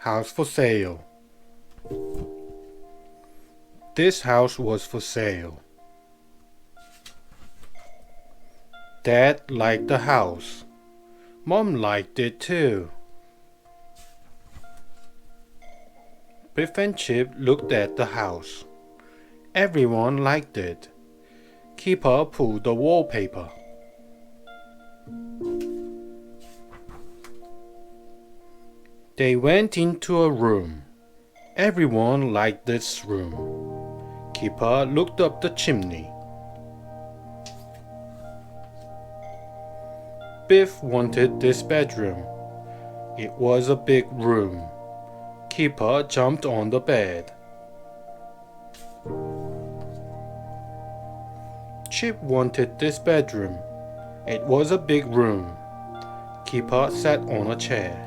House for sale. This house was for sale. Dad liked the house. Mom liked it too. Biff and Chip looked at the house. Everyone liked it. Keeper pulled the wallpaper. They went into a room. Everyone liked this room. Keeper looked up the chimney. Biff wanted this bedroom. It was a big room. Keeper jumped on the bed. Chip wanted this bedroom. It was a big room. Keeper sat on a chair.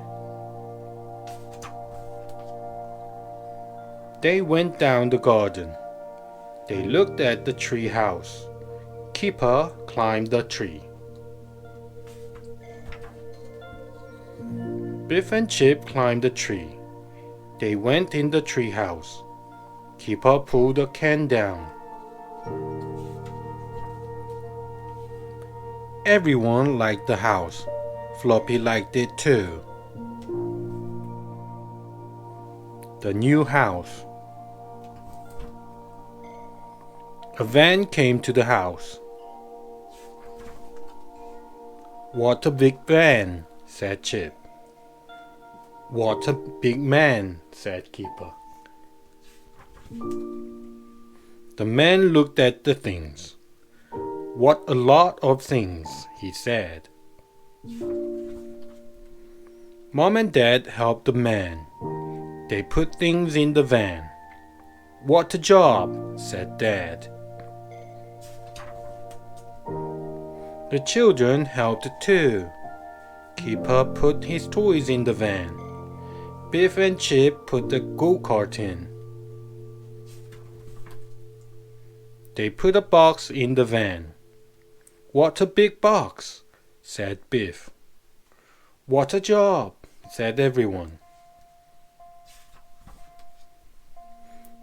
They went down the garden. They looked at the tree house. Keeper climbed the tree. Biff and Chip climbed the tree. They went in the tree house. Keeper pulled the can down. Everyone liked the house. Floppy liked it too. The new house. A van came to the house. What a big van, said Chip. What a big man, said Keeper. The man looked at the things. What a lot of things, he said. Mom and Dad helped the man. They put things in the van. What a job, said Dad. The children helped too. Keeper put his toys in the van. Biff and Chip put the go-kart in. They put a box in the van. What a big box, said Biff. What a job, said everyone.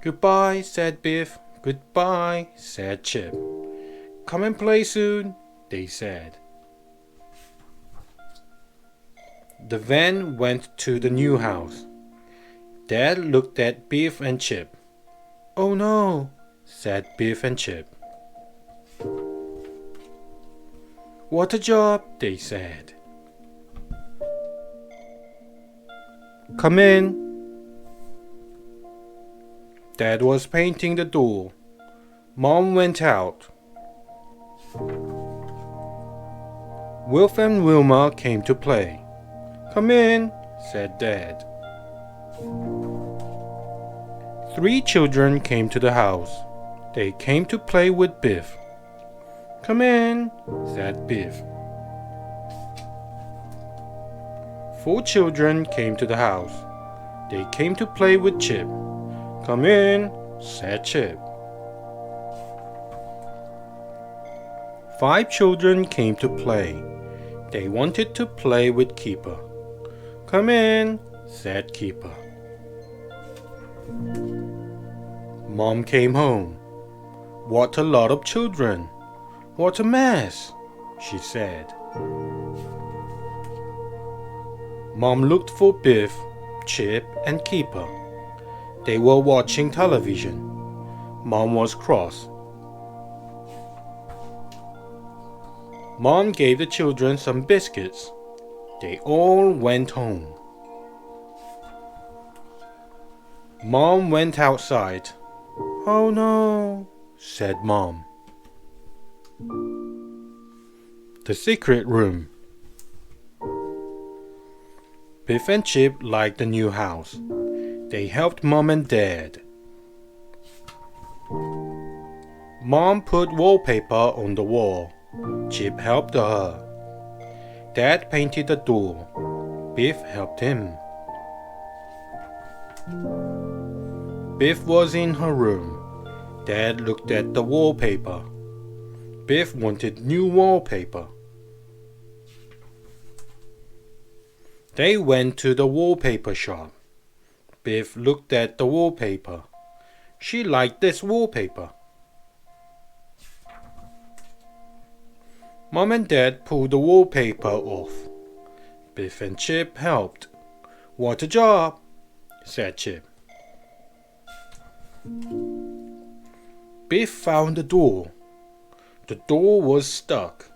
Goodbye, said Biff. Goodbye, said Chip. Come and play soon, they said. The van went to the new house. Dad looked at Biff and Chip. Oh no, said Biff and Chip. What a job, they said. Come in. Dad was painting the door. Mom went out. Wilf and Wilma came to play. Come in, said Dad. 3 children came to the house. They came to play with Biff. Come in, said Biff. 4 children came to the house. They came to play with Chip. Come in, said Chip. 5 children came to play. They wanted to play with Keeper. Come in, said Keeper. Mom came home. What a lot of children. What a mess, she said. Mom looked for Biff, Chip, and Keeper. They were watching television. Mom was cross. Mom gave the children some biscuits. They all went home. Mom went outside. Oh no, said Mom. The secret room. Biff and Chip liked the new house. They helped Mom and Dad. Mom put wallpaper on the wall. Chip helped her. Dad painted the door. Biff helped him. Biff was in her room. Dad looked at the wallpaper. Biff wanted new wallpaper. They went to the wallpaper shop. Biff looked at the wallpaper. She liked this wallpaper. Mom and Dad pulled the wallpaper off. Biff and Chip helped. What a job, said Chip. Biff found the door. The door was stuck.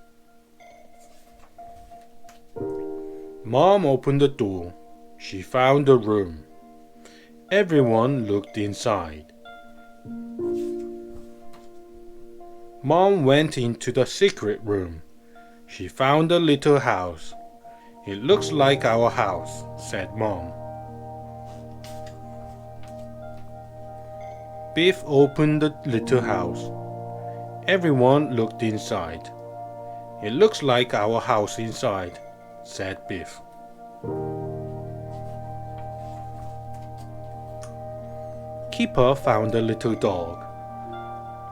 Mom opened the door. She found a room. Everyone looked inside. Mom went into the secret room. She found a little house. It looks like our house, said Mom. Biff opened the little house. Everyone looked inside. It looks like our house inside, said Biff. Keeper found a little dog.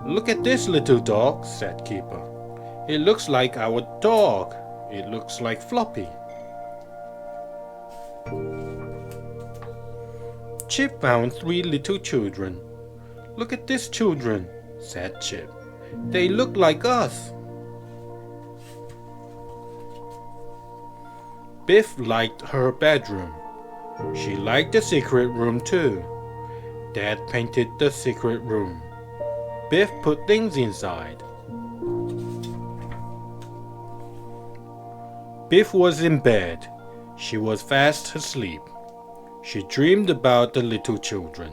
Look at this little dog, said Keeper. It looks like our dog. It looks like Floppy. Chip found 3 little children. Look at these children, said Chip. They look like us. Biff liked her bedroom. She liked the secret room too. Dad painted the secret room. Biff put things inside. Biff was in bed. She was fast asleep. She dreamed about the little children.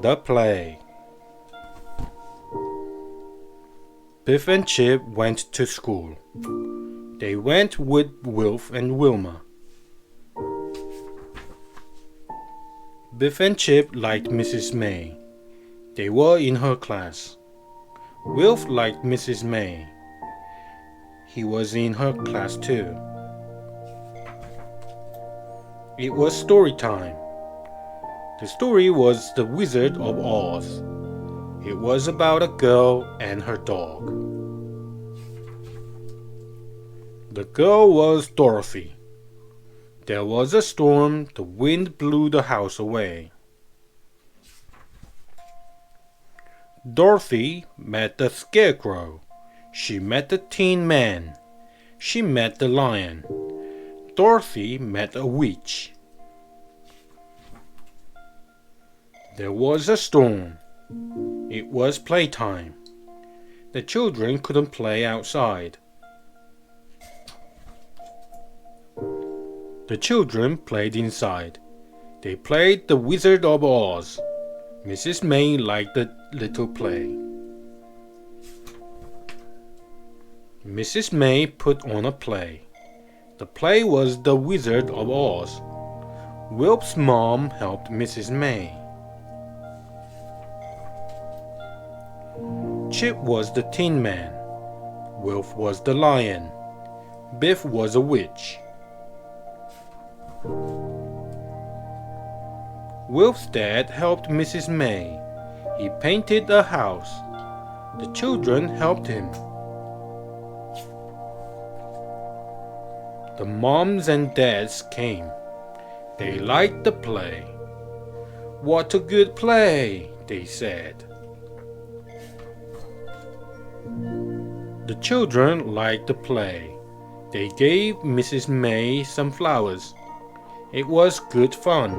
The play. Biff and Chip went to school. They went with Wilf and Wilma. Biff and Chip liked Mrs. May. They were in her class. Wilf liked Mrs. May. He was in her class too. It was story time. The story was The Wizard of Oz. It was about a girl and her dog. The girl was Dorothy. There was a storm. The wind blew the house away. Dorothy met the Scarecrow. She met the Tin Man. She met the Lion. Dorothy met a witch. There was a storm. It was playtime. The children couldn't play outside. The children played inside. They played The Wizard of Oz. Mrs. May liked the little play. Mrs. May put on a play. The play was The Wizard of Oz. Wilf's mom helped Mrs. May. Chip was the Tin Man. Wilf was the Lion. Biff was a witch. Wilf's dad helped Mrs. May. He painted a house. The children helped him. The moms and dads came. They liked the play. What a good play, they said. The children liked the play. They gave Mrs. May some flowers. It was good fun,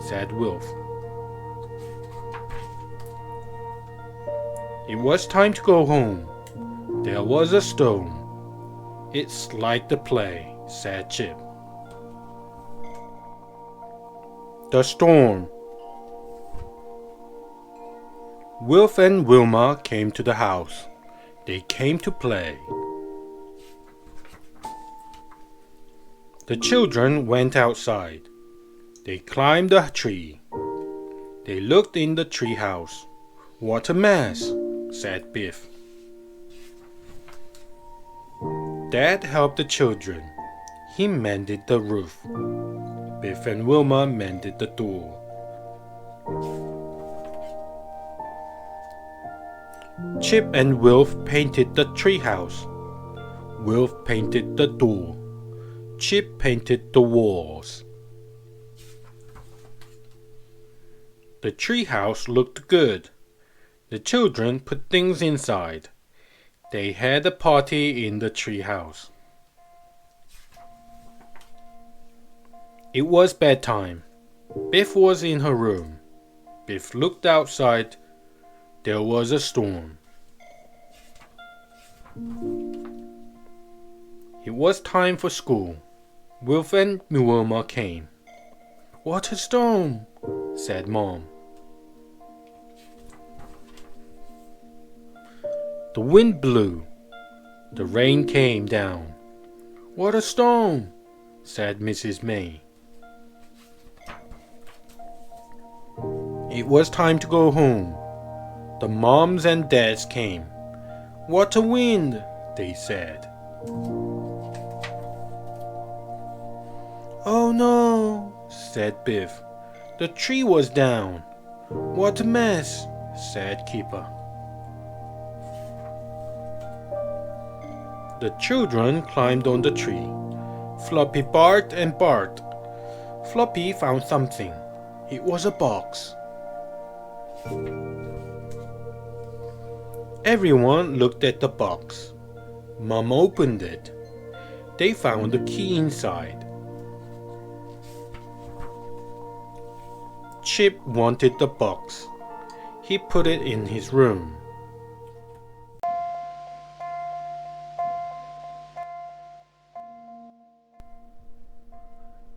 said Wilf. It was time to go home. There was a storm. It's like the play, said Chip. The storm. Wilf and Wilma came to the house. They came to play. The children went outside. They climbed a tree. They looked in the treehouse. What a mess, said Biff. Dad helped the children. He mended the roof. Biff and Wilma mended the door. Chip and Wilf painted the treehouse. Wilf painted the door. Chip painted the walls. The treehouse looked good. The children put things inside. They had a party in the treehouse. It was bedtime. Biff was in her room. Biff looked outside. There was a storm. It was time for school. Wilf and Wilma came. "What a storm," said Mom. The wind blew. The rain came down. "What a storm," said Mrs. May. It was time to go home. The moms and dads came. "What a wind," they said. "Oh no," said Biff. "The tree was down." "What a mess," said Keeper. The children climbed on the tree. Floppy barked and barked. Floppy found something. It was a box. Everyone looked at the box. Mom opened it. They found a key inside. Chip wanted the box. He put it in his room.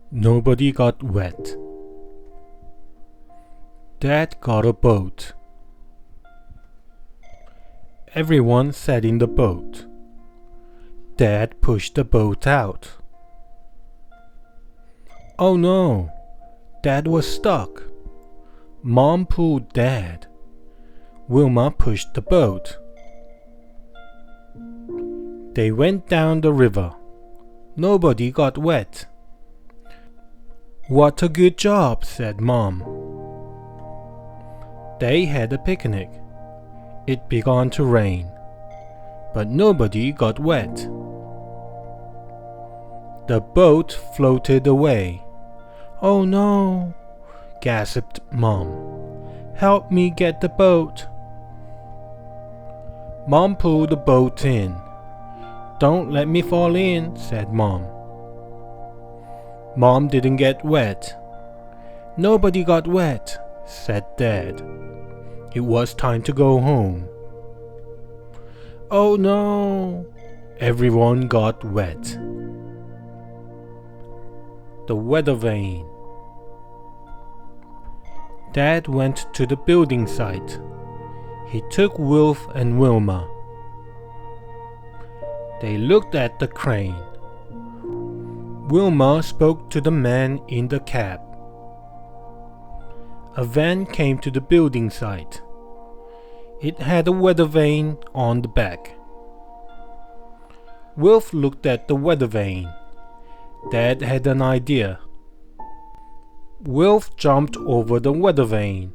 Nobody got wet. Dad got a boat. Everyone sat in the boat. Dad pushed the boat out. Oh no! Dad was stuck. Mom pulled Dad. Wilma pushed the boat. They went down the river. Nobody got wet. "What a good job," said Mom. They had a picnic. It began to rain, but nobody got wet. The boat floated away. "Oh no," gasped Mom. "Help me get the boat." Mom pulled the boat in. "Don't let me fall in," said Mom. Mom didn't get wet. "Nobody got wet," said Dad. It was time to go home. Oh no! Everyone got wet. The weather vane. Dad went to the building site. He took Wilf and Wilma. They looked at the crane. Wilma spoke to the man in the cab. A van came to the building site. It had a weather vane on the back. Wilf looked at the weather vane. Dad had an idea. Wilf jumped over the weather vane.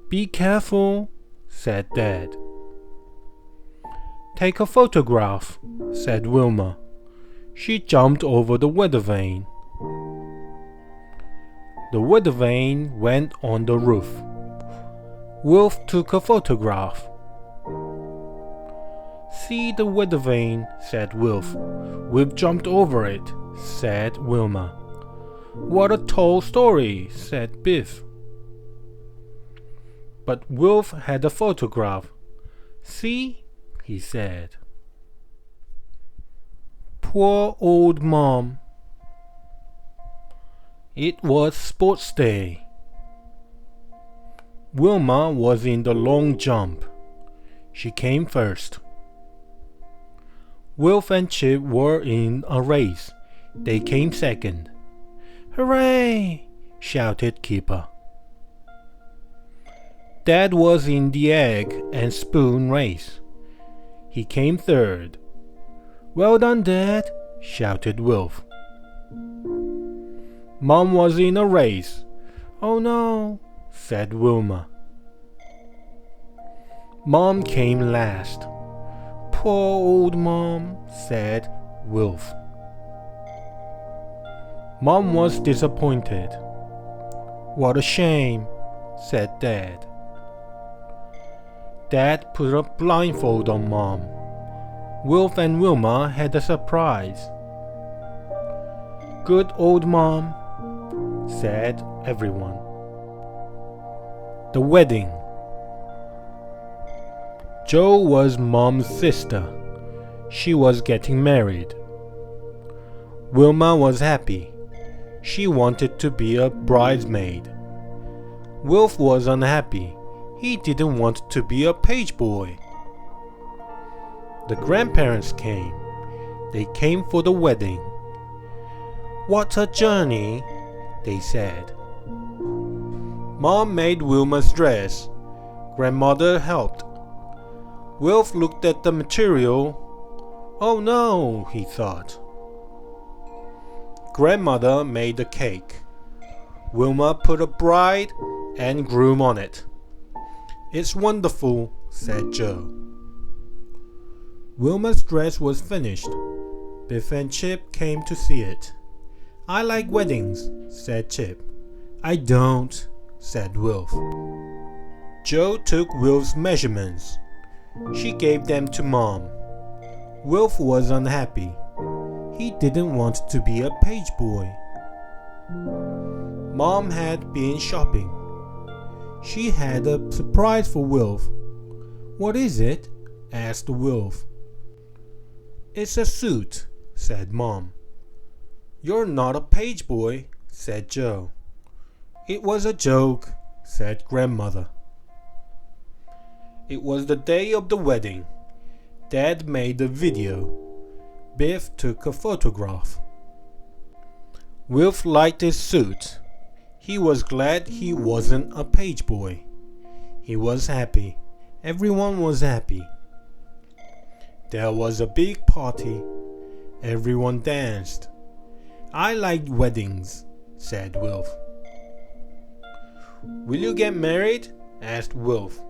"Be careful," said Dad. "Take a photograph," said Wilma. She jumped over the weather vane. The weather vane went on the roof. Wilf took a photograph. "See the weather vane," said Wilf. "We've jumped over it," said Wilma. "What a tall story," said Biff. But Wilf had a photograph. "See?" he said. Poor old Mom. It was sports day. Wilma was in the long jump. She came first. Wilf and Chip were in a race. They came second. "Hooray!" shouted Keeper. Dad was in the egg and spoon race. He came third. "Well done, Dad!" shouted Wilf. Mom was in a race. "Oh no!" said Wilma. Mom came last. "Poor old Mom," said Wilf. Mom was disappointed. "What a shame," said Dad. Dad put a blindfold on Mom. Wilf and Wilma had a surprise. "Good old Mom," said everyone. The wedding. Jo was Mom's sister. She was getting married. Wilma was happy. She wanted to be a bridesmaid. Wilf was unhappy. He didn't want to be a page boy. The grandparents came. They came for the wedding. "What a journey," they said. Mom made Wilma's dress. Grandmother helped. Wilf looked at the material. "Oh no," he thought. Grandmother made the cake. Wilma put a bride and groom on it. "It's wonderful," said Jo. Wilma's dress was finished. Biff and Chip came to see it. "I like weddings," said Chip. "I don't," said Wilf. Jo took Wilf's measurements. She gave them to Mom. Wilf was unhappy. He didn't want to be a page boy. Mom had been shopping. She had a surprise for Wilf. "What is it?" asked Wilf. "It's a suit," said Mom. "You're not a page boy," said Jo. "It was a joke," said Grandmother. It was the day of the wedding. Dad made a video. Biff took a photograph. Wilf liked his suit. He was glad he wasn't a page boy. He was happy. Everyone was happy. There was a big party. Everyone danced. "I like weddings," said Wilf. "Will you get married?" asked Wilf.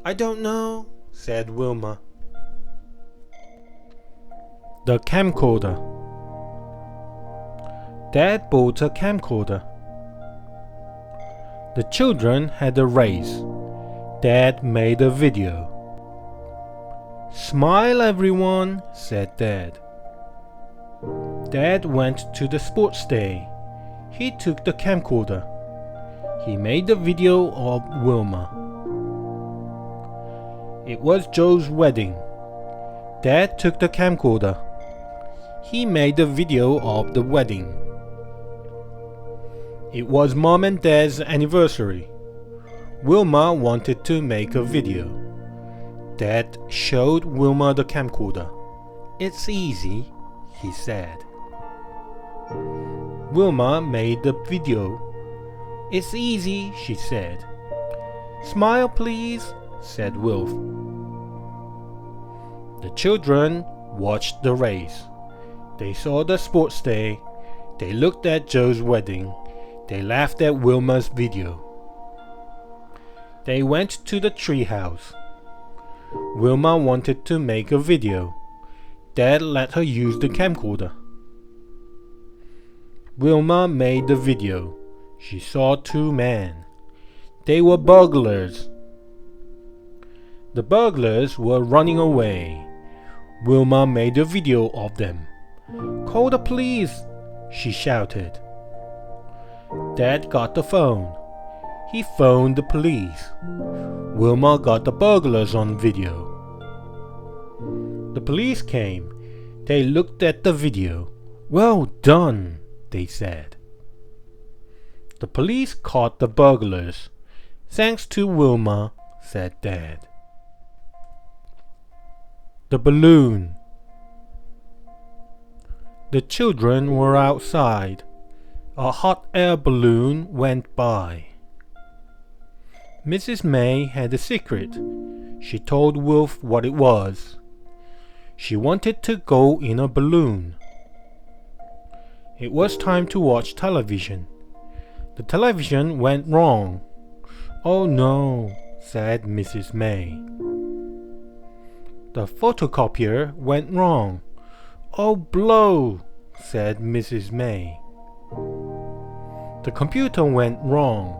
"I don't know," said Wilma. The camcorder. Dad bought a camcorder. The children had a race. Dad made a video. "Smile, everyone," said Dad. Dad went to the sports day. He took the camcorder. He made a video of Wilma. It was Jo's wedding. Dad took the camcorder. He made a video of the wedding. It was Mom and Dad's anniversary. Wilma wanted to make a video. Dad showed Wilma the camcorder. "It's easy," he said. Wilma made the video. "It's easy," she said. "Smile, please," said Wilf. The children watched the race. They saw the sports day. They looked at Jo's wedding. They laughed at Wilma's video. They went to the treehouse. Wilma wanted to make a video. Dad let her use the camcorder. Wilma made the video. She saw two men. They were burglars. The burglars were running away. Wilma made a video of them. "Call the police," she shouted. Dad got the phone. He phoned the police. Wilma got the burglars on video. The police came. They looked at the video. "Well done," they said. The police caught the burglars. "Thanks to Wilma," said Dad. The balloon. The children were outside. A hot air balloon went by. Mrs. May had a secret. She told Wilf what it was. She wanted to go in a balloon. It was time to watch television. The television went wrong. "Oh no," said Mrs. May. The photocopier went wrong. "Oh blow," said Mrs. May. The computer went wrong.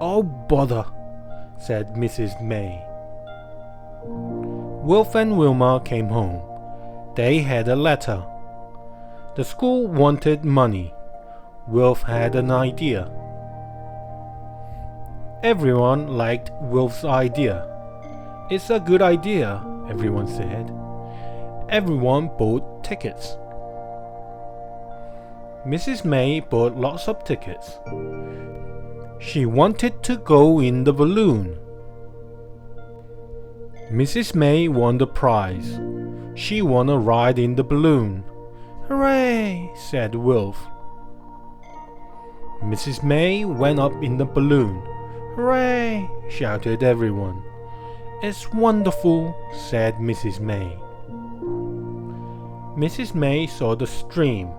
Oh bother, said Mrs. May. Wilf and Wilma came home. They had a letter. The school wanted money. Wilf had an idea. Everyone liked Wilf's idea. It's a good idea, everyone said. Everyone bought tickets. Mrs. May bought lots of tickets. She wanted to go in the balloon. Mrs. May won the prize. She won a ride in the balloon. Hooray, said Wilf. Mrs. May went up in the balloon. Hooray, shouted everyone. It's wonderful, said Mrs. May. Mrs. May saw the stream.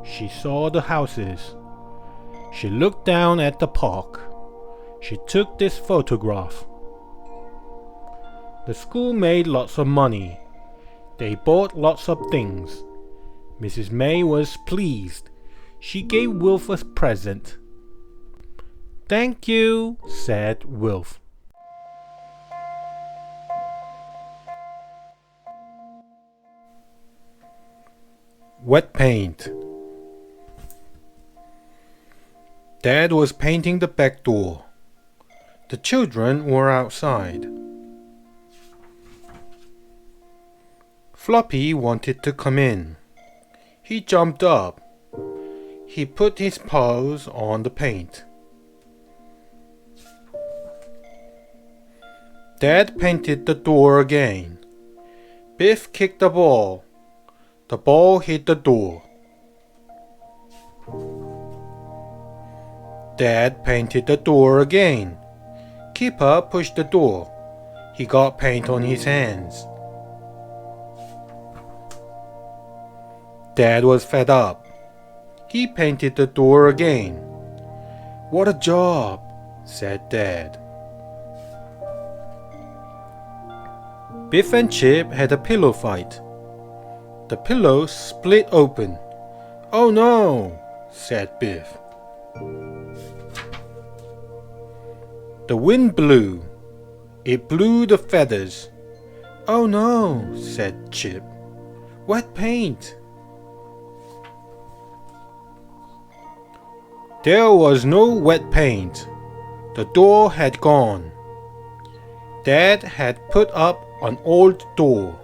She saw the houses. She looked down at the park. She took this photograph. The school made lots of money. They bought lots of things. Mrs. May was pleased. She gave Wilf a present. Thank you, said Wilf. Wet paint. Dad was painting the back door. The children were outside. Floppy wanted to come in. He jumped up. He put his paws on the paint. Dad painted the door again. Biff kicked the ball. The ball hit the door. Dad painted the door again. Kipper pushed the door. He got paint on his hands. Dad was fed up. He painted the door again. What a job, said Dad. Biff and Chip had a pillow fight. The pillow split open. Oh no, said Biff. The wind blew. It blew the feathers. Oh no, said Chip. Wet paint. There was no wet paint. The door had gone. Dad had put up an old door.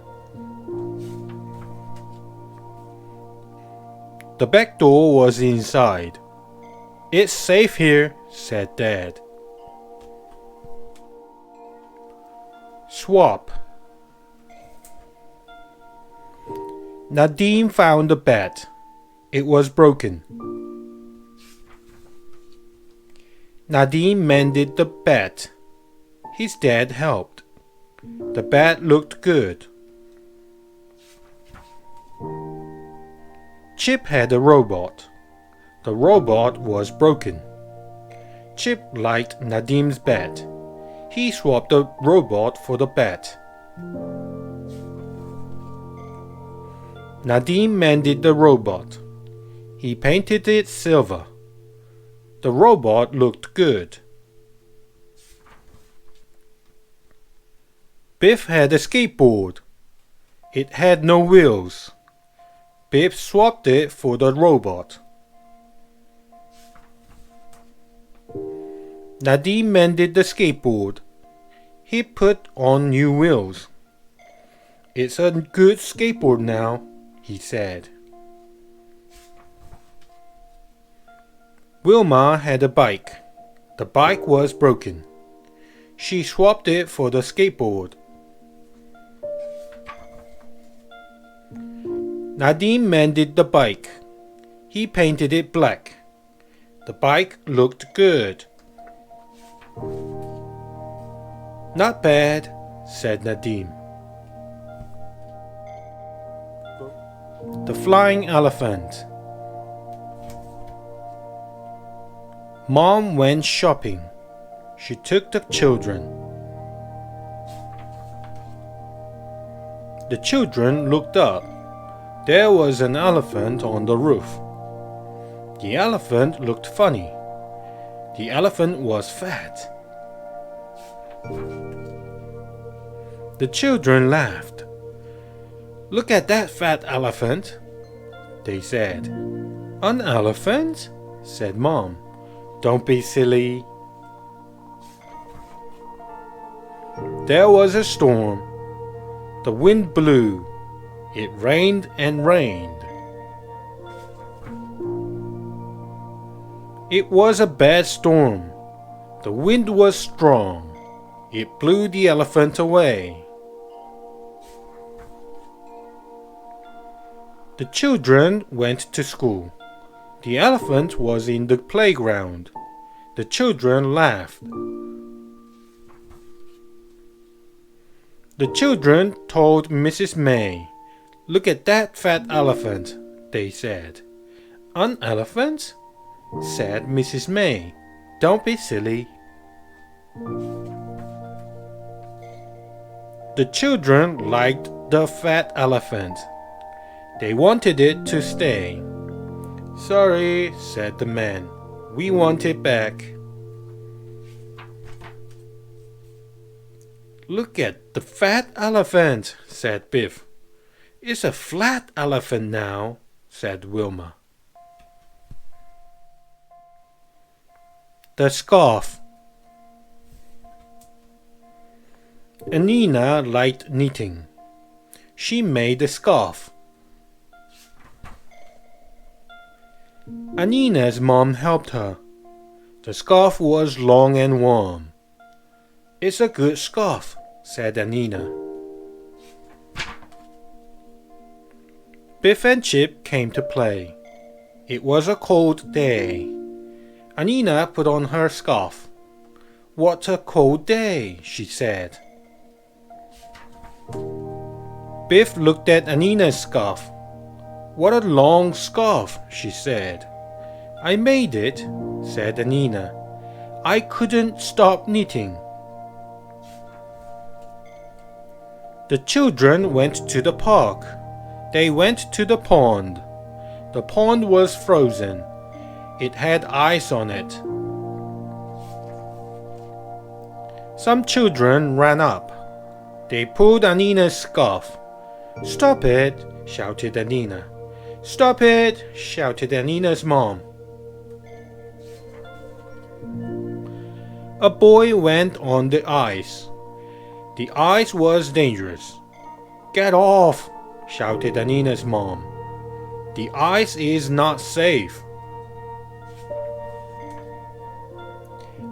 The back door was inside. It's safe here, said Dad. Swap. Nadim found the bat. It was broken. Nadim mended the bat. His dad helped. The bat looked good. Chip had a robot. The robot was broken. Chip liked Nadim's bat. He swapped the robot for the bat. Nadim mended the robot. He painted it silver. The robot looked good. Biff had a skateboard. It had no wheels. Biff swapped it for the robot. Nadim mended the skateboard. He put on new wheels. It's a good skateboard now, he said. Wilma had a bike. The bike was broken. She swapped it for the skateboard. Nadim mended the bike. He painted it black. The bike looked good. Not bad, said Nadim. The flying elephant. Mom went shopping. She took the children. The children looked up. There was an elephant on the roof. The elephant looked funny. The elephant was fat. The children laughed. "Look at that fat elephant," they said. "An elephant?" said Mom. "Don't be silly." There was a storm. The wind blew. It rained and rained. It was a bad storm. The wind was strong. It blew the elephant away. The children went to school. The elephant was in the playground. The children laughed. The children told Mrs. May, "Look at that fat elephant," they said. "An elephant?" said Mrs. May. "Don't be silly." The children liked the fat elephant. They wanted it to stay. "Sorry," said the man. "We want it back." "Look at the fat elephant," said Biff. "It's a flat elephant now," said Wilma. The scarf. Anina liked knitting. She made a scarf. Anina's mom helped her. The scarf was long and warm. "It's a good scarf," said Anina. Biff and Chip came to play. It was a cold day. Anina put on her scarf. "What a cold day," she said. Biff looked at Anina's scarf. "What a long scarf," she said. "I made it," said Anina. "I couldn't stop knitting." The children went to the park. They went to the pond. The pond was frozen. It had ice on it. Some children ran up. They pulled Anina's scarf. "Stop it!" shouted Anina. "Stop it!" shouted Anina's mom. A boy went on the ice. The ice was dangerous. "Get off!" shouted Anina's mom. "The ice is not safe."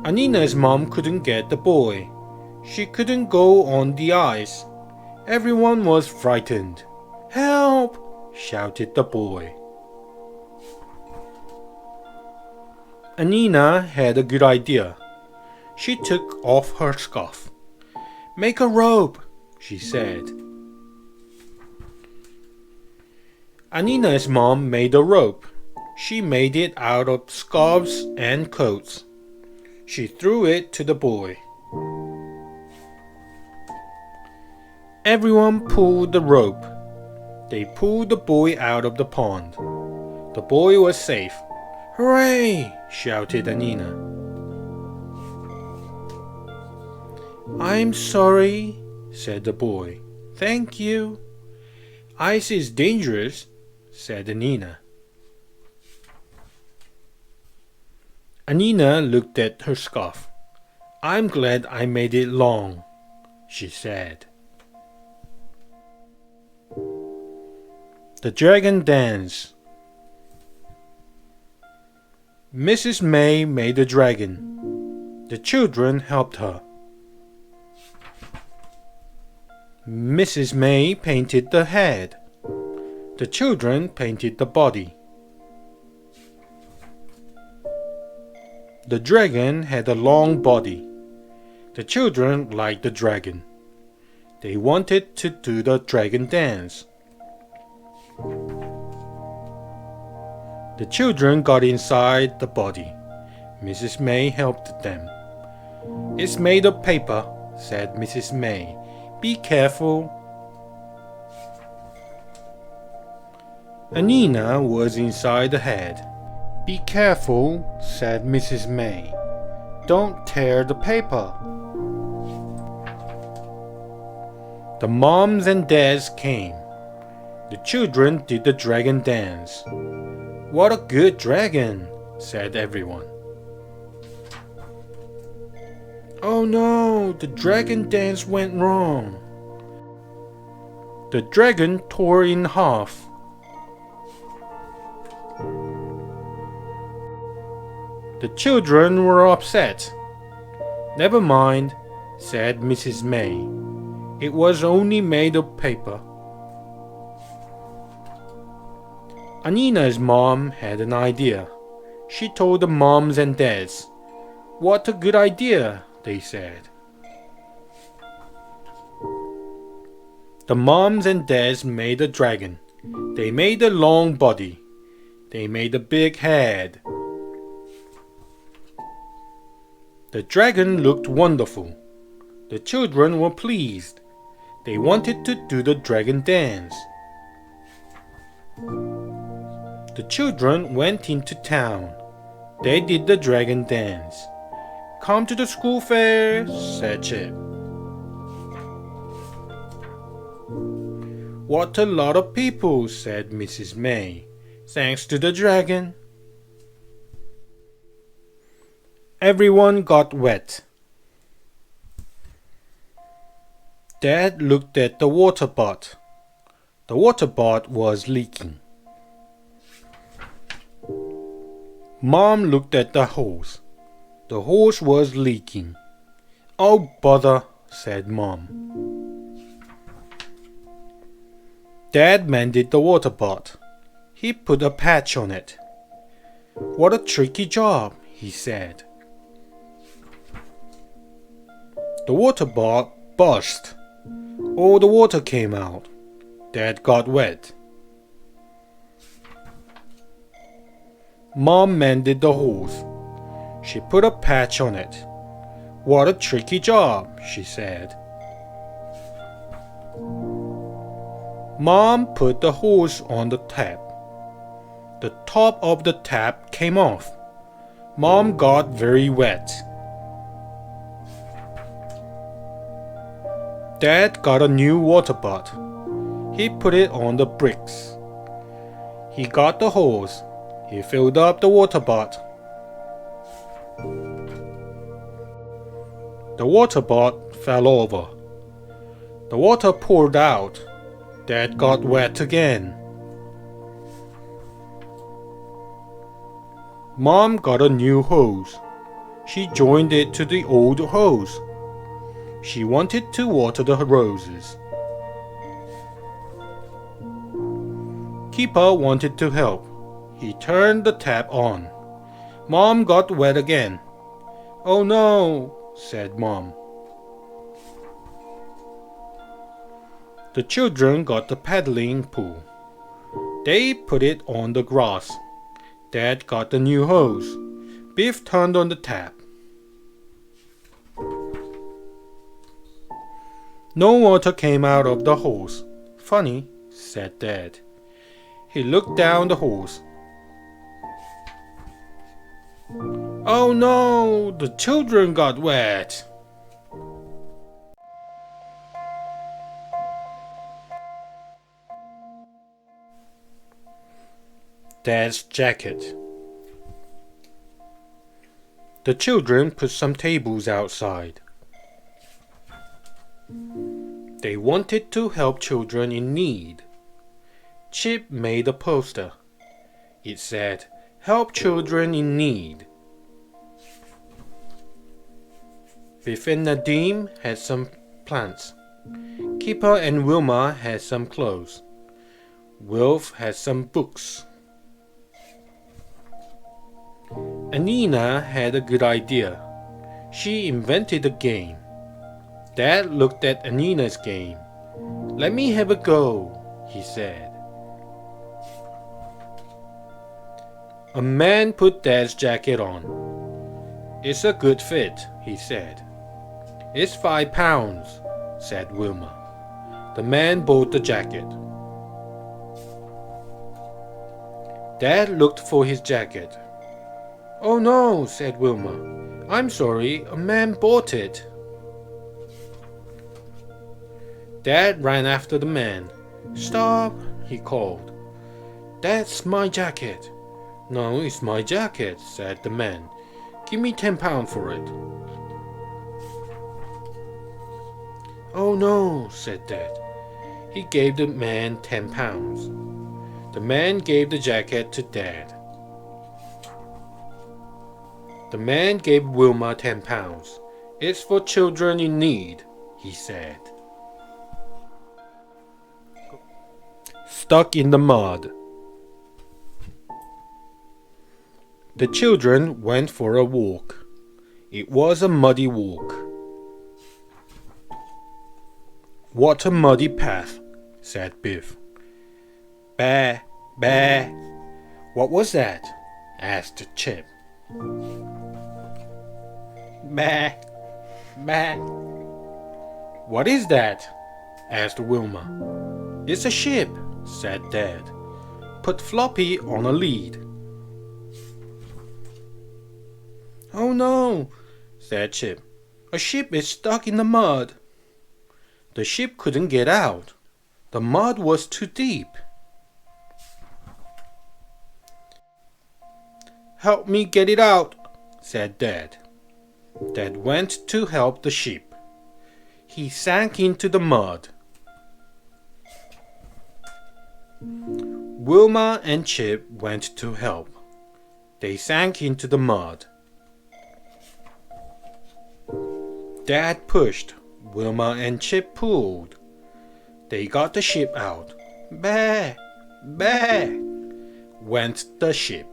Anina's mom couldn't get the boy. She couldn't go on the ice. Everyone was frightened. "Help!" shouted the boy. Anina had a good idea. She took off her scarf. "Make a rope," she said. Anina's mom made a rope. She made it out of scarves and coats. She threw it to the boy. Everyone pulled the rope. They pulled the boy out of the pond. The boy was safe. "Hooray!" shouted Anina. "I'm sorry," said the boy. "Thank you." "Ice is dangerous," said Anina. Anina looked at her scarf. "I'm glad I made it long," she said. The Dragon Dance. Mrs. May made a dragon. The children helped her. Mrs. May painted the head. The children painted the body. The dragon had a long body. The children liked the dragon. They wanted to do the dragon dance. The children got inside the body. Mrs. May helped them. "It's made of paper," said Mrs. May. "Be careful." Anina was inside the head. "Be careful," said Mrs. May. Don't tear the paper. The moms and dads came. The children did the dragon dance. What a good dragon, said everyone. Oh no, the dragon dance went wrong. The dragon tore in half. The children were upset. Never mind, said Mrs. May. It was only made of paper. Anina's mom had an idea. She told the moms and dads. What a good idea, they said. The moms and dads made a dragon. They made a long body. They made a big head. The dragon looked wonderful. The children were pleased. They wanted to do the dragon dance. The children went into town. They did the dragon dance. Come to the school fair, said Chip. What a lot of people, said Mrs. May. Thanks to the dragon. Everyone got wet. Dad looked at the water pot. The water pot was leaking. Mom looked at the hose. The hose was leaking. Oh bother, said Mom. Dad mended the water pot. He put a patch on it. What a tricky job, he said. The water pot burst. All the water came out. Dad got wet. Mom mended the hose. She put a patch on it. What a tricky job, she said. Mom put the hose on the tap. The top of the tap came off. Mom got very wet. Dad got a new water pot. He put it on the bricks. He got the hose. He filled up the water pot. The water pot fell over. The water poured out. Dad got wet again. Mom got a new hose. She joined it to the old hose. She wanted to water the roses. Keeper wanted to help. He turned the tap on. Mom got wet again. Oh no, said Mom. The children got the paddling pool. They put it on the grass. Dad got the new hose. Biff turned on the tap. No water came out of the hose. Funny, said Dad. He looked down the hose. Oh no, the children got wet. Dad's jacket. The children put some tables outside. They wanted to help children in need. Chip made a poster. It said, "Help children in need." Biff and Nadim had some plants. Kipper and Wilma had some clothes. Wilf had some books. Anina had a good idea. She invented a game. Dad looked at Anina's game. "Let me have a go," he said. A man put Dad's jacket on. "It's a good fit," he said. "It's £5, said Wilma. The man bought the jacket. Dad looked for his jacket. "Oh no," said Wilma. I'm sorry, a man bought it. Dad ran after the man. Stop, he called. That's my jacket. No, it's my jacket, said the man. Give me £10 for it. Oh no, said Dad. He gave the man £10. The man gave the jacket to Dad. The man gave Wilma £10. It's for children in need, he said. Stuck in the mud. The children went for a walk. It was a muddy walk. What a muddy path, said Biff. Bah, bah. What was that? Asked Chip. Bah, bah. What is that? Asked Wilma. It's a ship, said Dad. Put Floppy on a lead. Oh no, said Chip. A ship is stuck in the mud. The ship couldn't get out. The mud was too deep. Help me get it out, said Dad. Dad went to help the ship. He sank into the mud. Wilma and Chip went to help. They sank into the mud. Dad pushed. Wilma and Chip pulled. They got the ship out. Bah! Bah! Went the ship.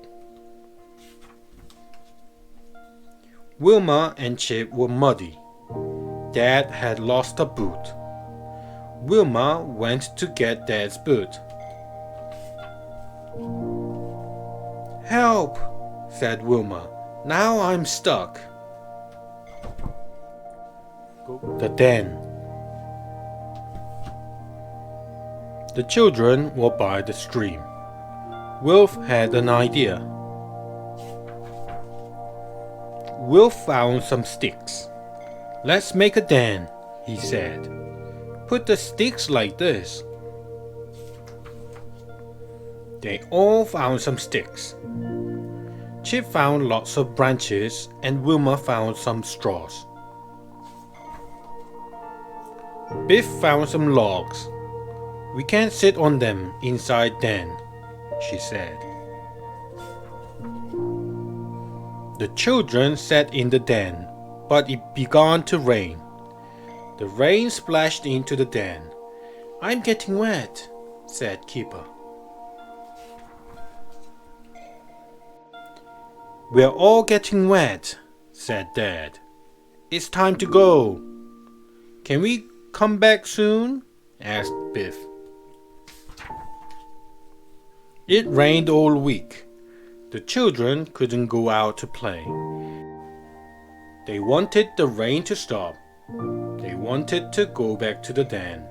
Wilma and Chip were muddy. Dad had lost a boot. Wilma went to get Dad's boot. Help! Said Wilma. Now I'm stuck. The den. The children were by the stream. Wilf had an idea. Wilf found some sticks. Let's make a den, he said. Put the sticks like this. They all found some sticks. Chip found lots of branches and Wilma found some straws. Biff found some logs. We can't sit on them inside den, she said. The children sat in the den, but it began to rain. The rain splashed into the den. I'm getting wet, said Keeper. We're all getting wet, said Dad. It's time to go. Can we come back soon? Asked Biff. It rained all week. The children couldn't go out to play. They wanted the rain to stop. They wanted to go back to the den.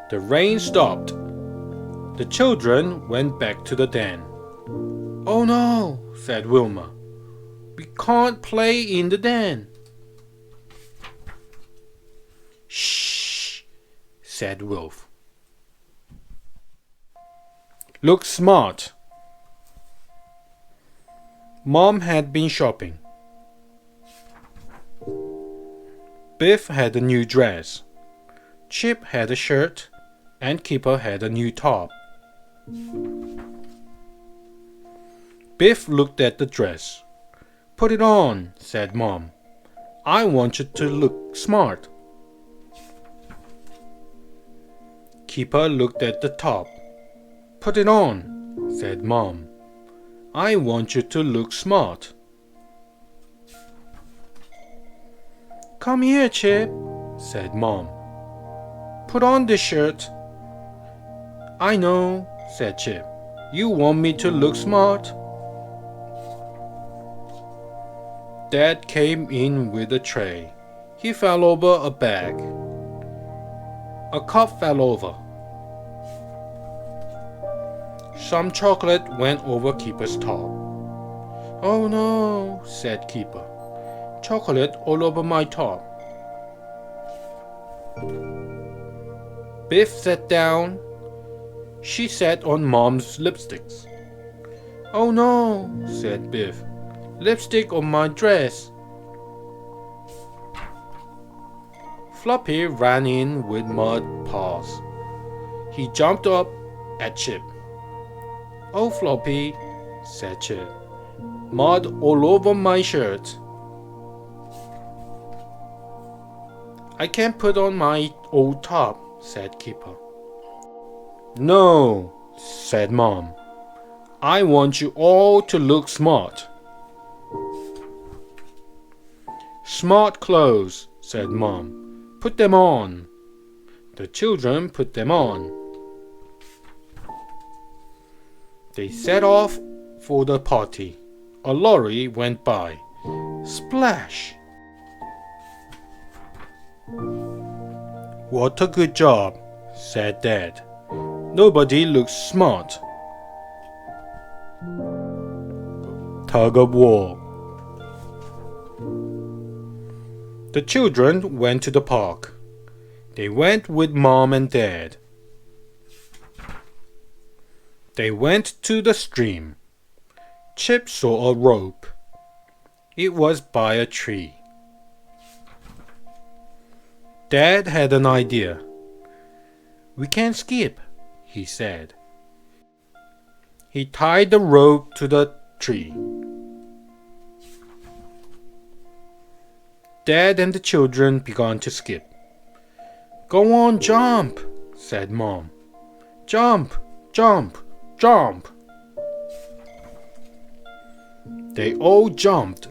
The rain stopped. The children went back to the den. Oh no, said Wilma. We can't play in the den. Shh, said Wilf. Look smart. Mom had been shopping. Biff had a new dress. Chip had a shirt, and Keeper had a new top. Biff looked at the dress. Put it on, said Mom. I want you to look smart. Keeper looked at the top. Put it on, said Mom. I want you to look smart. Come here, Chip, said Mom. Put on this shirt. I know, said Chip. You want me to look smart? Dad came in with a tray. He fell over a bag. A cup fell over. Some chocolate went over Keeper's top. Oh no, said Keeper. Chocolate all over my top. Biff sat down. She sat on Mom's lipsticks. Oh no, said Biff. Lipstick on my dress. Floppy ran in with mud paws. He jumped up at Chip. Oh, Floppy, said Chip. Mud all over my shirt. I can't put on my old top, said Keeper. No, said Mom. I want you all to look smart. Smart clothes, said Mom. Put them on. The children put them on. They set off for the party. A lorry went by. Splash! What a good job, said Dad. Nobody looks smart. Tug of war. The children went to the park. They went with Mom and Dad. They went to the stream. Chip saw a rope. It was by a tree. Dad had an idea. We can skip, he said. He tied the rope to the tree. Dad and the children began to skip. Go on, jump, said Mom. Jump, jump, jump. They all jumped.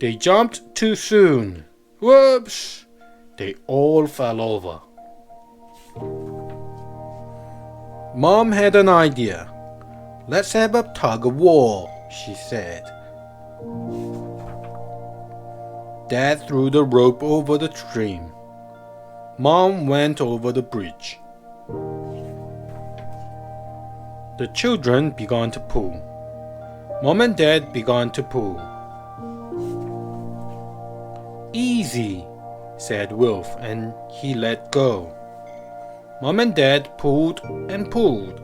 They jumped too soon. Whoops! They all fell over. Mom had an idea. Let's have a tug of war, she said. Dad threw the rope over the stream. Mom went over the bridge. The children began to pull. Mom and Dad began to pull. Easy, said Wolf, and he let go. Mom and Dad pulled and pulled.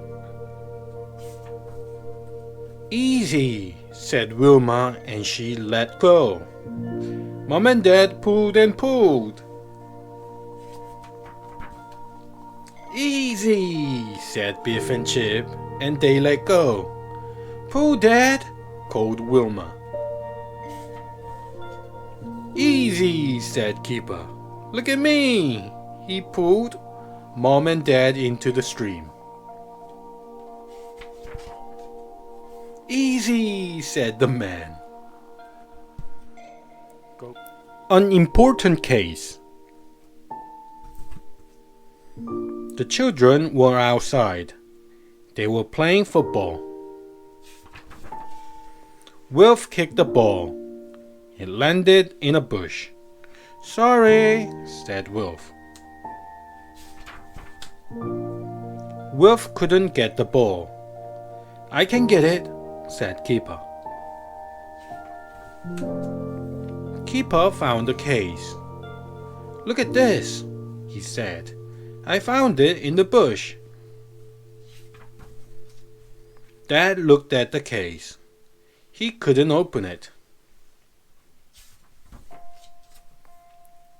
Easy, said Wilma, and she let go. Mom and Dad pulled and pulled. Easy, said Biff and Chip, and they let go. Pull, Dad, called Wilma. Easy, said Keeper. Look at me. He pulled Mom and Dad into the stream. Easy, said the man. An important case. The children were outside. They were playing football. Wolf kicked the ball. It landed in a bush. Sorry, said Wolf. Wolf couldn't get the ball. I can get it, said Keeper. Keeper found the case. Look at this, he said. I found it in the bush. Dad looked at the case. He couldn't open it.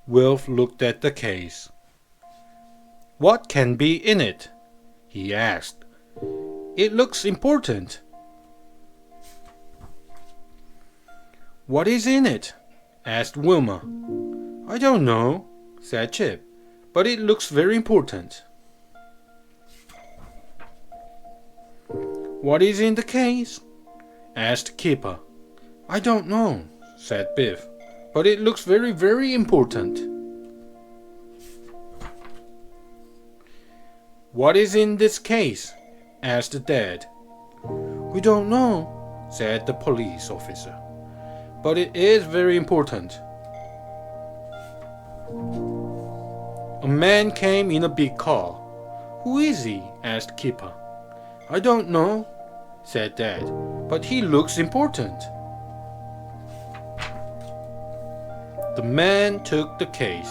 Wolf looked at the case. What can be in it? He asked. It looks important. What is in it? Asked Wilma. I don't know, said Chip, but it looks very important. What is in the case? Asked Keeper. I don't know, said Biff, but it looks very, very important. What is in this case? Asked Dad. We don't know, said the police officer, but it is very important. A man came in a big car. Who is he? Asked Keeper. I don't know, said Dad, but he looks important. The man took the case.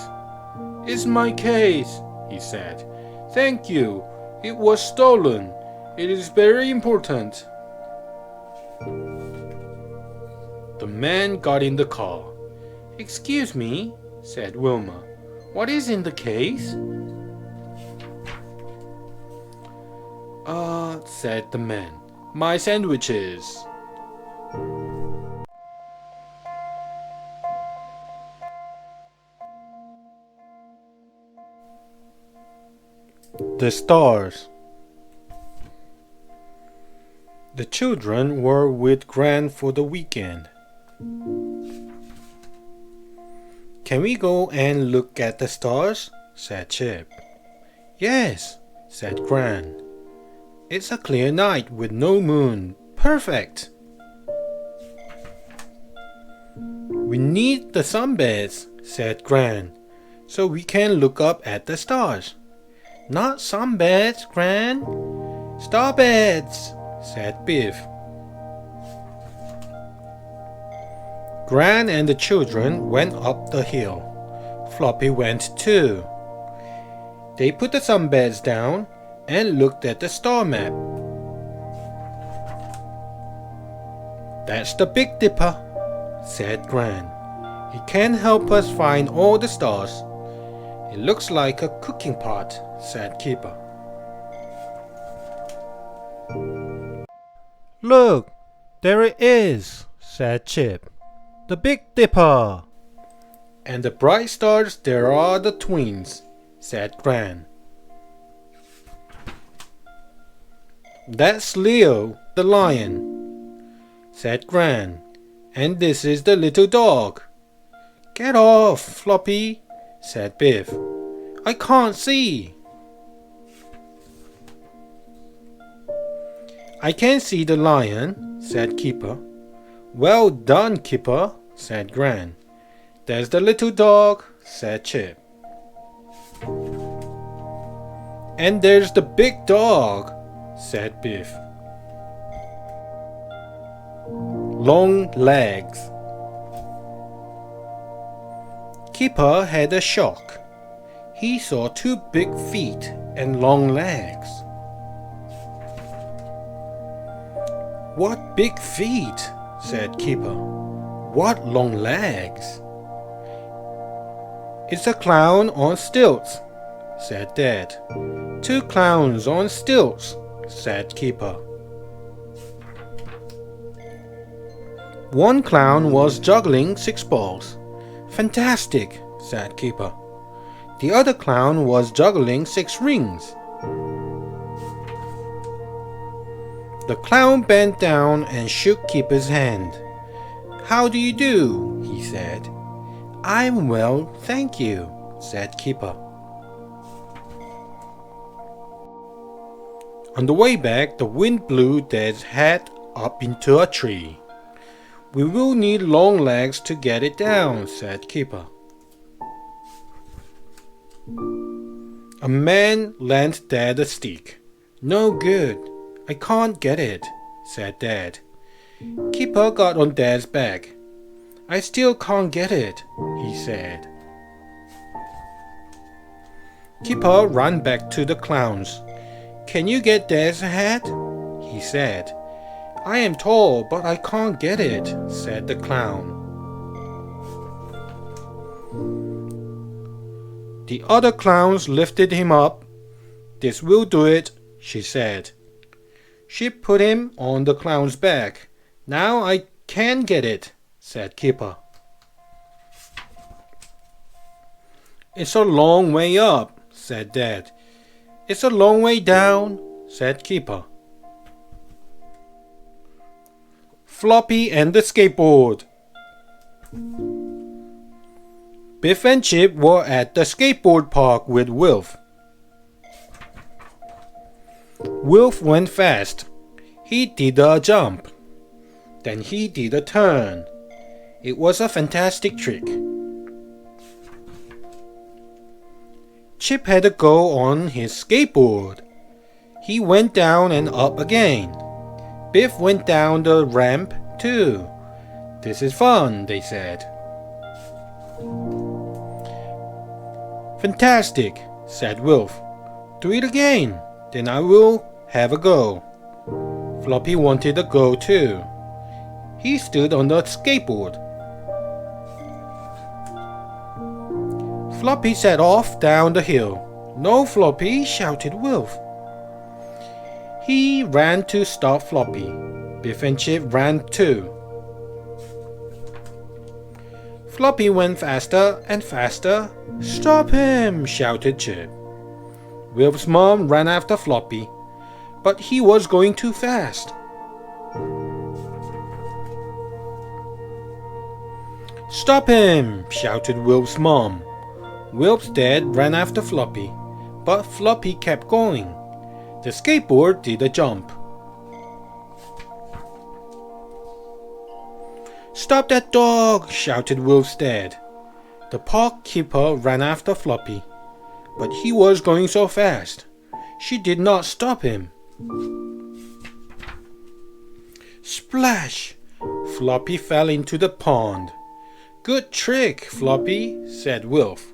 It's my case, he said. Thank you. It was stolen. It is very important. The man got in the car. Excuse me, said Wilma. What is in the case? Said the man. My sandwiches. The stars. The children were with Gran for the weekend. Can we go and look at the stars? Said Chip. Yes, said Gran. It's a clear night with no moon. Perfect. We need the sunbeds, said Gran, so we can look up at the stars. Not sunbeds, Gran. Starbeds, said Biff. Gran and the children went up the hill. Floppy went too. They put the sunbeds down and looked at the star map. That's the Big Dipper, said Gran. He can help us find all the stars. It looks like a cooking pot, said Keeper. Look, there it is, said Chip. The Big Dipper. And the bright stars, there are the twins, said Gran. That's Leo, the lion, said Gran. And this is the little dog. Get off, Floppy, said Biff. I can't see. I can see the lion, said Keeper. Well done, Keeper, said Gran. There's the little dog, said Chip. And there's the big dog, said Biff. Long legs. Keeper had a shock. He saw two big feet and long legs. What big feet, said Keeper. What long legs? It's a clown on stilts, said Dad. Two clowns on stilts, said Keeper. One clown was juggling 6 balls. Fantastic, said Keeper. The other clown was juggling 6 rings. The clown bent down and shook Keeper's hand. How do you do? He said. I'm well, thank you, said Keeper. On the way back, the wind blew Dad's hat up into a tree. We will need long legs to get it down, said Keeper. A man lent Dad a stick. No good. I can't get it, said Dad. Keeper got on Dad's back. I still can't get it, he said. Keeper ran back to the clowns. Can you get Dad's hat? He said. I am tall, but I can't get it, said the clown. The other clowns lifted him up. This will do it, she said. She put him on the clown's back. Now I can get it, said Keeper. It's a long way up, said Dad. It's a long way down, said Keeper. Floppy and the skateboard. Biff and Chip were at the skateboard park with Wilf. Wilf went fast. He did a jump. Then he did a turn. It was a fantastic trick. Chip had to go on his skateboard. He went down and up again. Biff went down the ramp too. This is fun, they said. Fantastic, said Wilf. Do it again, then I will have a go. Floppy wanted a go too. He stood on the skateboard. Floppy set off down the hill. No, Floppy, shouted Wilf. He ran to stop Floppy. Biff and Chip ran too. Floppy went faster and faster. Stop him, shouted Chip. Wilf's mom ran after Floppy, but he was going too fast. Stop him, shouted Wilf's mom. Wilf's dad ran after Floppy, but Floppy kept going. The skateboard did a jump. Stop that dog, shouted Wilf's dad. The park keeper ran after Floppy, but he was going so fast. She did not stop him. Splash! Floppy fell into the pond. Good trick, Floppy, said Wilf.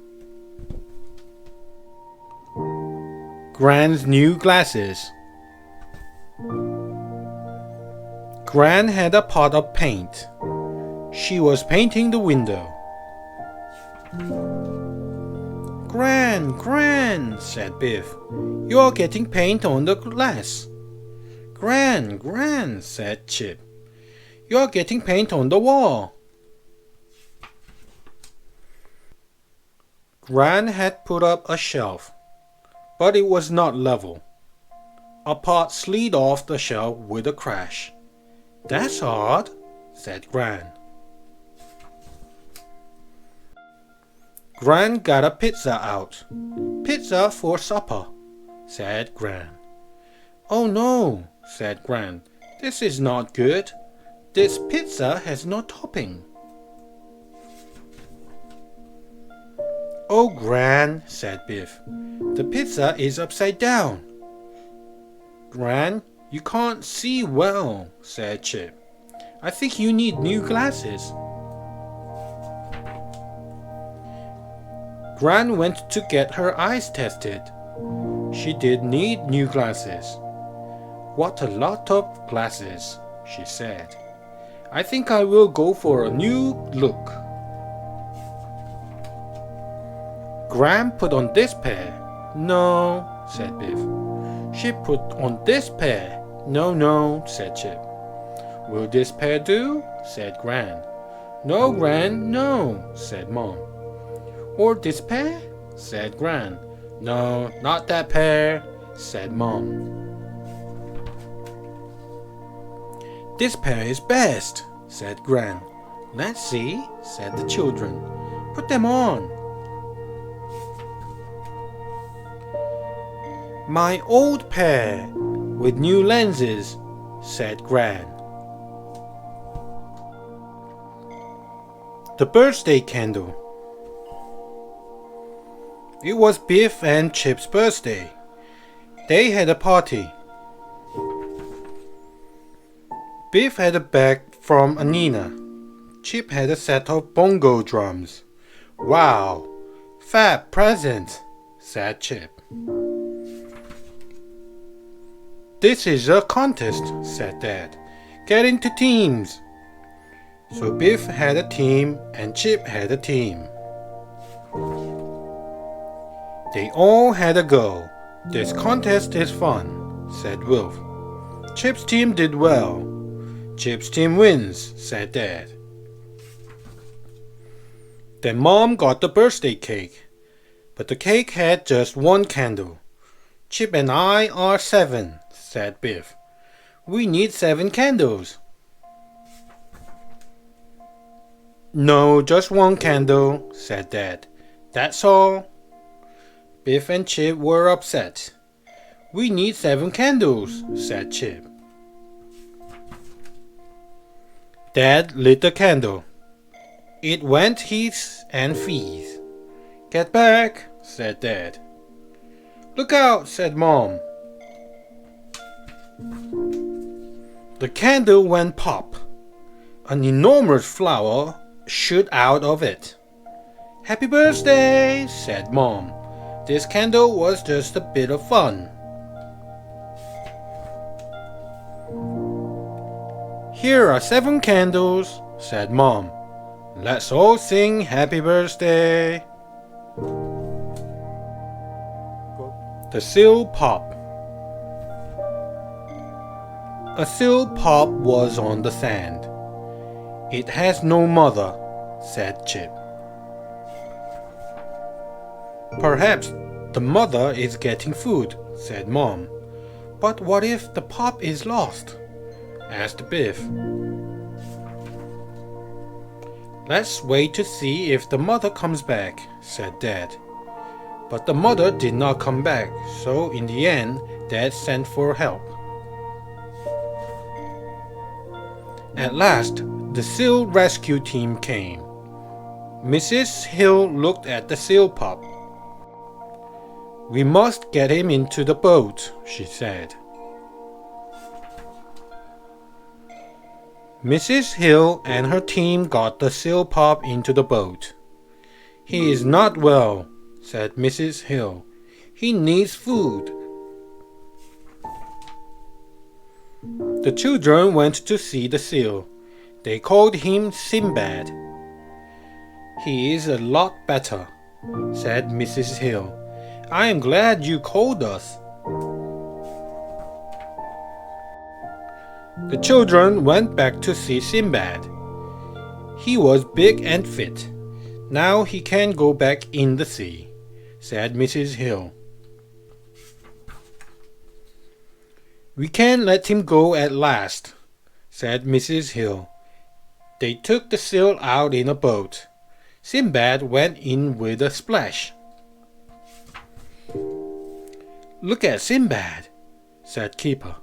Gran's new glasses. Gran had a pot of paint. She was painting the window. Gran, said Biff. You're getting paint on the glass. Gran, said Chip. You're getting paint on the wall. Gran had put up a shelf, but it was not level. A pot slid off the shelf with a crash. That's odd, said Gran. Gran got a pizza out. Pizza for supper, said Gran. Oh no, said Gran. This is not good. This pizza has no topping. Oh, Gran, said Biff. The pizza is upside down. Gran, you can't see well, said Chip. I think you need new glasses. Gran went to get her eyes tested. She did need new glasses. What a lot of glasses, she said. I think I will go for a new look. Gran put on this pair. No, said Biff. She put on this pair. No, said Chip. Will this pair do? Said Gran. No, Gran, no, said Mom. Or this pair? Said Gran. No, not that pair, said Mom. This pair is best, said Gran. Let's see, said the children. Put them on. My old pair with new lenses, said Gran. The birthday candle. It was Biff and Chip's birthday. They had a party. Biff had a bag from Anina. Chip had a set of bongo drums. Wow, fab present, said Chip. This is a contest, said Dad. Get into teams. So Biff had a team and Chip had a team. They all had a go. This contest is fun, said Wilf. Chip's team did well. Chip's team wins, said Dad. Then Mom got the birthday cake. But the cake had just one candle. Chip and I are 7, said Biff. We need 7 candles. No, just one candle, said Dad. That's all. Biff and Chip were upset. We need 7 candles, said Chip. Dad lit the candle. It went heaths and fees. Get back, said Dad. Look out, said Mom. The candle went pop. An enormous flower shot out of it. "Happy birthday," said Mom. "This candle was just a bit of fun." "Here are 7 candles," said Mom. "Let's all sing happy birthday." The seal pop. A seal pop was on the sand. "It has no mother," said Chip. "Perhaps the mother is getting food," said Mom. "But what if the pop is lost?" asked Biff. "Let's wait to see if the mother comes back," said Dad. But the mother did not come back, so in the end, Dad sent for help. At last, the seal rescue team came. Mrs. Hill looked at the seal pup. "We must get him into the boat," she said. Mrs. Hill and her team got the seal pup into the boat. "He is not well," said Mrs. Hill. "He needs food." The children went to see the seal. They called him Sinbad. "He is a lot better," said Mrs. Hill. "I am glad you called us." The children went back to see Sinbad. "He was big and fit. Now he can go back in the sea," said Mrs. Hill. "We can let him go at last," said Mrs. Hill. They took the seal out in a boat. Sinbad went in with a splash. "Look at Sinbad," said Keeper.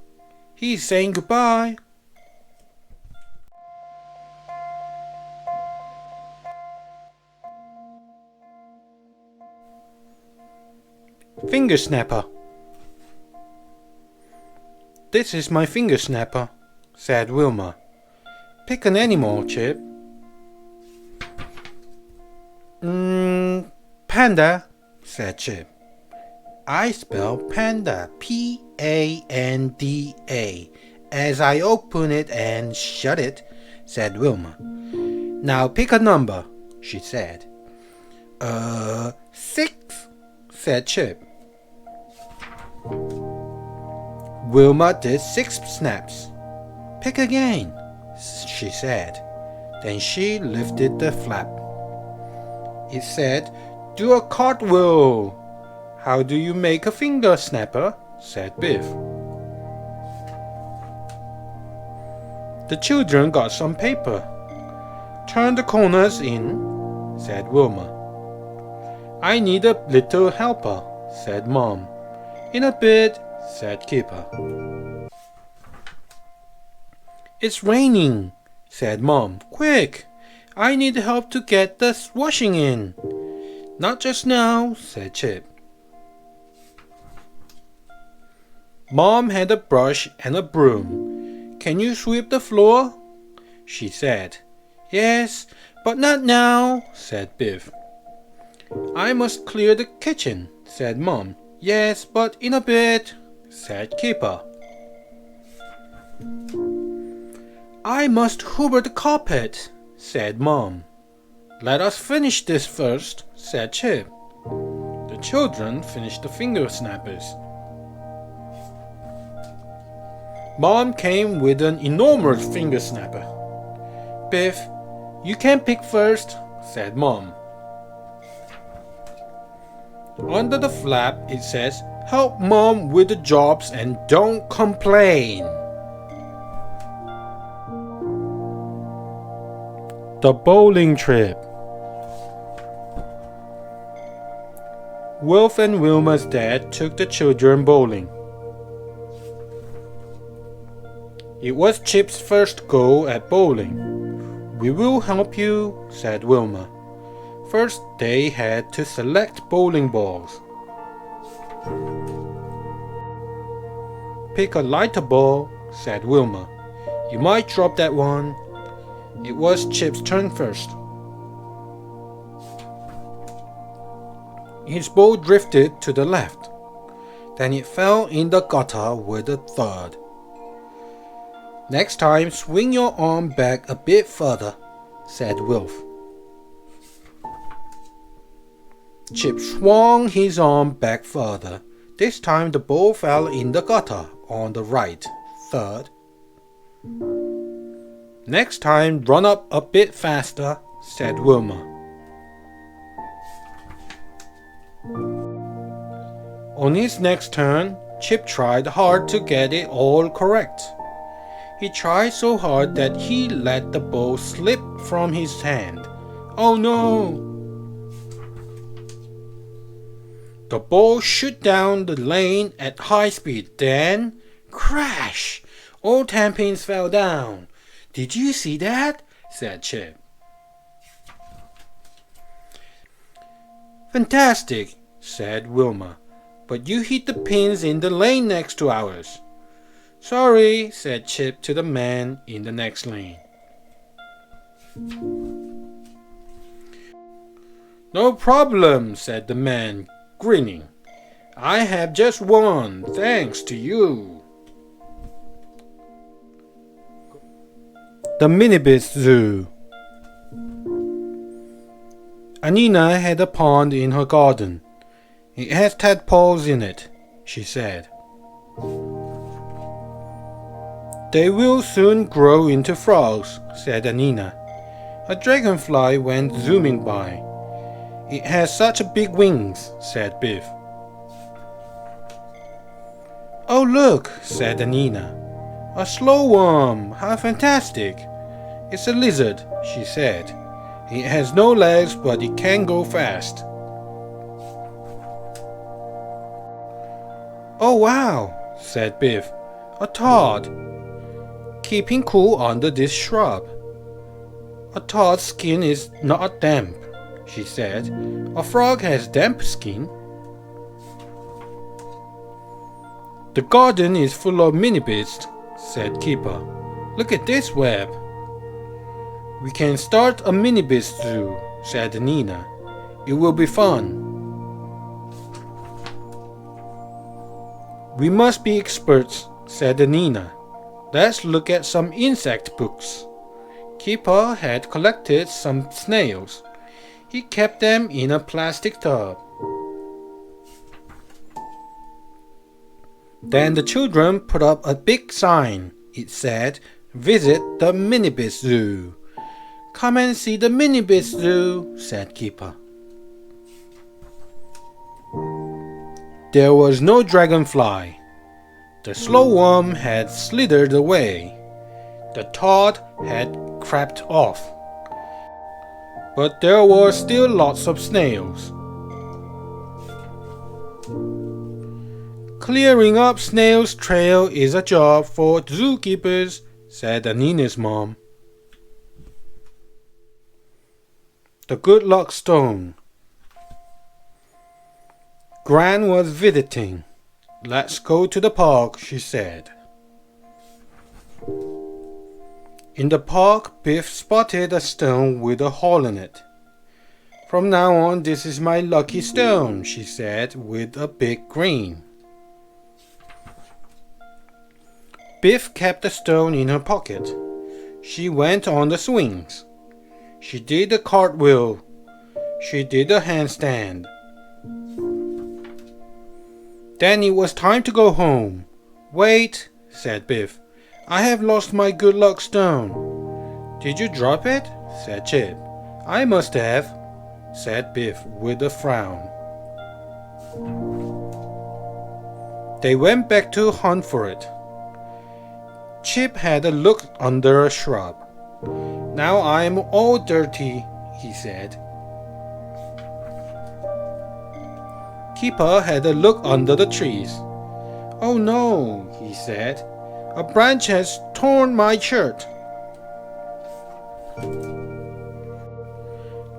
"He's saying goodbye." Finger snapper. "This is my finger snapper," said Wilma. "Pick an animal, Chip." Panda," said Chip. "I spell panda, P-A-N-D-A, as I open it and shut it," said Wilma. "Now pick a number," she said. 6, said Chip. Wilma did 6 snaps. "Pick again," she said. Then she lifted the flap. It said, "Do a cartwheel." "How do you make a finger snapper?" said Biff. The children got some paper. "Turn the corners in," said Wilma. "I need a little helper," said Mom. "In a bit," said Keeper. "It's raining," said Mom. "Quick! I need help to get the washing in." "Not just now," said Chip. Mom had a brush and a broom. "Can you sweep the floor?" she said. "Yes, but not now," said Biff. "I must clear the kitchen," said Mom. "Yes, but in a bit," said Keeper. "I must hoover the carpet," said Mom. "Let us finish this first," said Chip. The children finished the finger snappers. Mom came with an enormous finger snapper. "Biff, you can pick first," said Mom. Under the flap it says, "Help Mom with the jobs and don't complain." The bowling trip. Wilf and Wilma's dad took the children bowling. It was Chip's first go at bowling. "We will help you," said Wilma. First, they had to select bowling balls. "Pick a lighter ball," said Wilma. You might drop that one. It was Chip's turn first. His ball drifted to the left. Then it fell in the gutter with a thud. Next time, swing your arm back a bit further, said Wilf. Chip swung his arm back further. This time the ball fell in the gutter on the right, third. Next time, run up a bit faster, said Wilma. On his next turn, Chip tried hard to get it all correct. He tried so hard that he let the ball slip from his hand. Oh no! The ball shot down the lane at high speed. Then, crash! All 10 pins fell down. Did you see that? Said Chip. Fantastic, said Wilma. But you hit the pins in the lane next to ours. Sorry, said Chip to the man in the next lane. No problem, said the man, grinning. I have just won, thanks to you. The Minibeast Zoo. Anina had a pond in her garden. It has tadpoles in it, she said. They will soon grow into frogs, said Anina. A dragonfly went zooming by. It has such big wings, said Biff. Oh look, said Anina. A slow worm, how fantastic. It's a lizard, she said. It has no legs, but it can go fast. Oh wow, said Biff. A toad. Keeping cool under this shrub. A toad's skin is not damp, she said. A frog has damp skin. The garden is full of mini-beasts, said Keeper. Look at this web. We can start a mini-beast zoo, said Nina. It will be fun. We must be experts, said Nina. Let's look at some insect books. Keeper had collected some snails. He kept them in a plastic tub. Then the children put up a big sign. It said, "Visit the Minibeast Zoo." Come and see the Minibeast Zoo, said Keeper. There was no dragonfly. The slow worm had slithered away. The toad had crept off. But there were still lots of snails. Clearing up Snail's trail is a job for zookeepers, said Anina's mom. The Good Luck Stone. Gran was visiting. Let's go to the park, she said. In the park, Biff spotted a stone with a hole in it. From now on, this is my lucky stone, she said with a big grin. Biff kept the stone in her pocket. She went on the swings. She did a cartwheel. She did a handstand. Then it was time to go home. Wait, said Biff. I have lost my good luck stone. Did you drop it? Said Chip. I must have, said Biff with a frown. They went back to hunt for it. Chip had a look under a shrub. Now I am all dirty, he said. Keeper had a look under the trees. Oh no, he said. A branch has torn my shirt.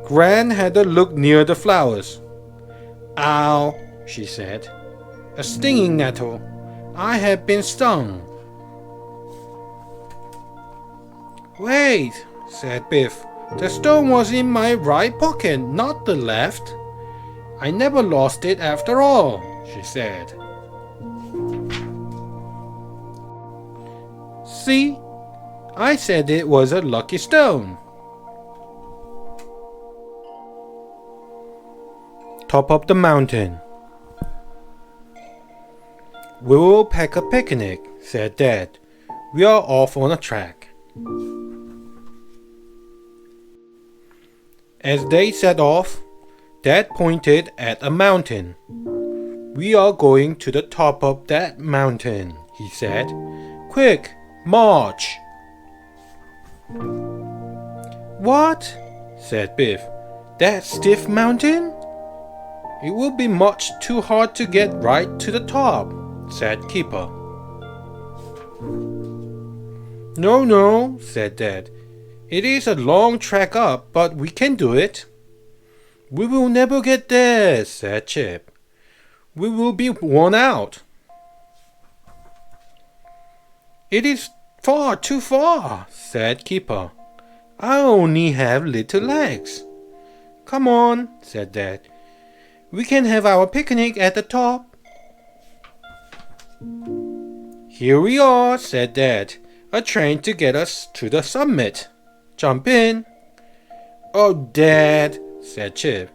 Gran had a look near the flowers. Ow, she said. A stinging nettle. I have been stung. Wait, said Biff. The stone was in my right pocket, not the left. I never lost it after all, she said. See? I said it was a lucky stone. Top of the mountain. We will pack a picnic, said Dad. We are off on a trek. As they set off, Dad pointed at a mountain. We are going to the top of that mountain, he said. Quick, march! What? Said Biff. That stiff mountain? It will be much too hard to get right to the top, said Keeper. No, said Dad. It is a long trek up, but we can do it. We will never get there, said Chip. We will be worn out. It is far too far, said Keeper. I only have little legs. Come on, said Dad. We can have our picnic at the top. Here we are, said Dad. A train to get us to the summit. Jump in. Oh, Dad, said Chip.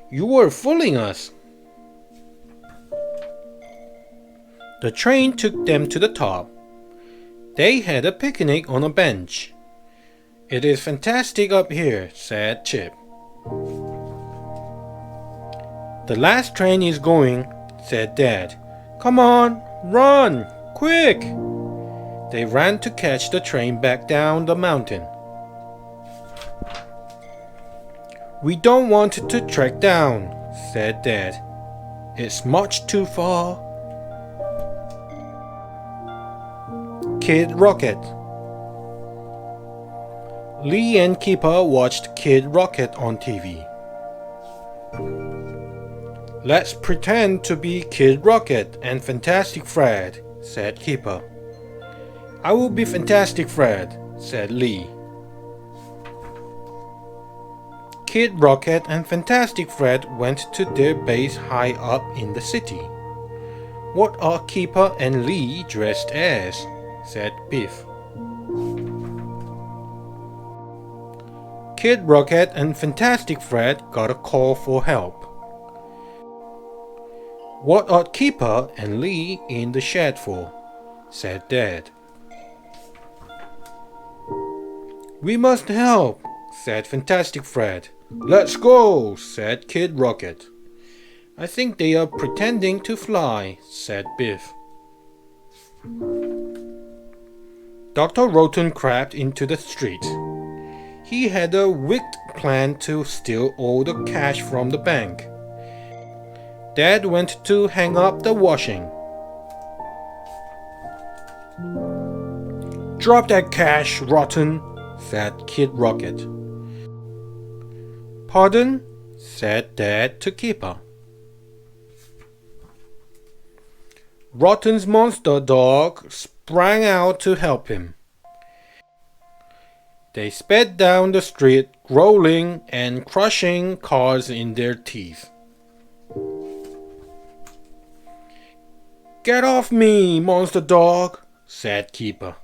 You were fooling us. The train took them to the top. They had a picnic on a bench. It is fantastic up here, said Chip. The last train is going, said Dad. Come on, run, quick! They ran to catch the train back down the mountain. We don't want to trek down, said Dad. It's much too far. Kid Rocket. Lee and Keeper watched Kid Rocket on TV. Let's pretend to be Kid Rocket and Fantastic Fred, said Keeper. I will be Fantastic Fred, said Lee. Kid Rocket and Fantastic Fred went to their base high up in the city. What are Keeper and Lee dressed as? Said Biff. Kid Rocket and Fantastic Fred got a call for help. What are Keeper and Lee in the shed for? Said Dad. We must help, said Fantastic Fred. Let's go, said Kid Rocket. I think they are pretending to fly, said Biff. Dr. Roten crept into the street. He had a wicked plan to steal all the cash from the bank. Dad went to hang up the washing. Drop that cash, Rotten, said Kid Rocket. Pardon? Said Dad to Keeper. Rotten's monster dog sprang out to help him. They sped down the street, rolling and crushing cars in their teeth. Get off me, monster dog, said Keeper.